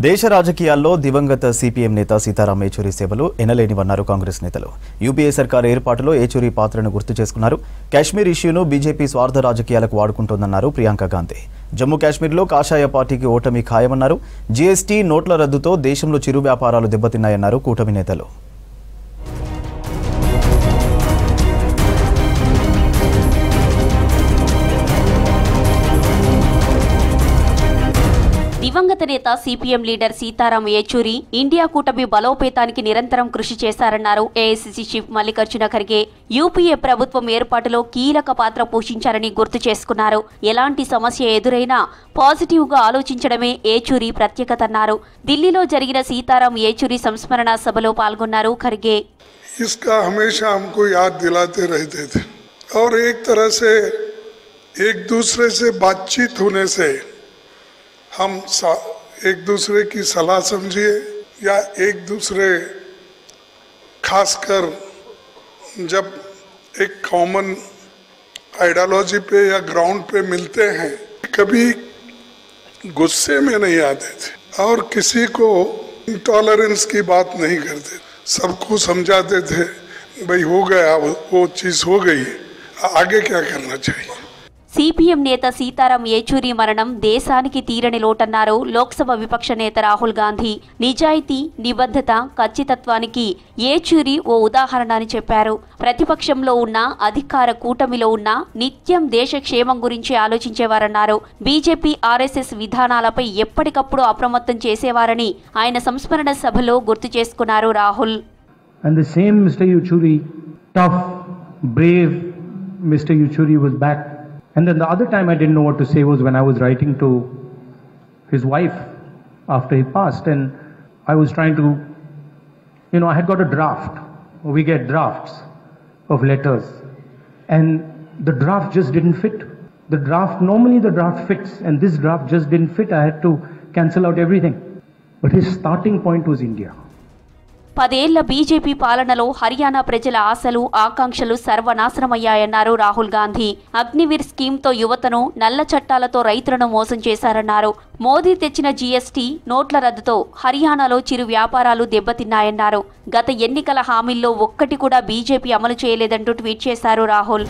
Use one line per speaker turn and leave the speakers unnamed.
దేశ రాజకీయాల్లో దివంగత సిపిఎం నేత సీతారాం ఏచూరి సేవలు ఎనలేనివన్నారు కాంగ్రెస్ నేతలు. యూపీఏ సర్కార్ ఏర్పాటులో ఏచూరి పాత్రను గుర్తు చేసుకున్నారు. కాశ్మీర్ ఇష్యూను బీజేపీ స్వార్థ రాజకీయాలకు వాడుకుంటోందన్నారు ప్రియాంక గాంధీ. జమ్మూ కాశ్మీర్లో కాషాయ పార్టీకి ఓటమి ఖాయమన్నారు. జీఎస్టీ నోట్ల రద్దుతో దేశంలో చిరు వ్యాపారాలు దెబ్బతిన్నాయన్నారు కూటమి నేతలు.
దివంగత నేత CPM leader Sitaram Yechury India కూటమి బలోపేతానికి నిరంతరం కృషి చేశారన్నారు. AICC chief Mallikarjun Kharge UPA ప్రభుత్వం ఏర్పాటులో కీలక పాత్ర పోషించారని గుర్తు చేసుకున్నారు. ఎలాంటి సమస్య ఎదురైనా పాజిటివ్ గా ఆలోచించడమే ఏచూరి ప్రత్యేకతన్నారు. ఢిల్లీలో జరిగిన సీతారాం ఏచూరి సంస్మరణ సభలో పాల్గొన్నారు ఖర్గే.
इसका हमेशा हमको याद दिलाते रहते थे और एक तरह से एक दूसरे से बातचीत होने से हम एक दूसरे की सलाह समझिए या एक दूसरे खासकर जब एक कॉमन आइडियोलॉजी पे या ग्राउंड पे मिलते हैं कभी गुस्से में नहीं आते थे और किसी को इंटॉलरेंस की बात नहीं करते, सबको समझाते थे भाई हो गया वो चीज़ हो गई, आगे क्या करना चाहिए.
సిపిఎం నేత సీతారాం ఏచూరి మరణం దేశానికి తీరని లోటన్నారు. లోక్సభ విపక్ష నేత రాహుల్ గాంధీ నిజాయితీ, నిబద్ధత, ఖచ్చితత్వానికి ఏచూరి ఓ ఉదాహరణ అని చెప్పారు. ప్రతిపక్షంలో ఉన్న, అధికార కూటమిలో ఉన్న నిత్యం దేశ క్షేమం గురించి ఆలోచించేవారన్నారు. బీజేపీ ఆర్ఎస్ఎస్ విధానాలపై ఎప్పటికప్పుడు అప్రమత్తం చేసేవారని ఆయన సంస్మరణ సభలో గుర్తు చేసుకున్నారు Rahul.
And the same Mr. Yechuri, tough, brave Mr. Yechuri was back. And then the other time I didn't know what to say was when I was writing to his wife after he passed, and I was trying to, I had got a draft. We get drafts of letters, and the draft just didn't fit. Normally the draft fits, and this draft just didn't fit. I had to cancel out everything. But his starting point was India.
10 ఏళ్ల BJP పాలనలో హర్యానా ప్రజల ఆశలు, ఆకాంక్షలు సర్వనాశనమయ్యాయన్నారు రాహుల్ గాంధీ. అగ్నివీర్ స్కీమ్తో యువతను, నల్ల చట్టాలతో రైతులను మోసం చేశారన్నారు. మోదీ తెచ్చిన జీఎస్టీ నోట్ల రద్దుతో హర్యానాలో చిరు వ్యాపారాలు దెబ్బతిన్నాయన్నారు. గత ఎన్నికల హామీల్లో ఒక్కటి కూడా బీజేపీ అమలు చేయలేదంటూ ట్వీట్ చేశారు రాహుల్.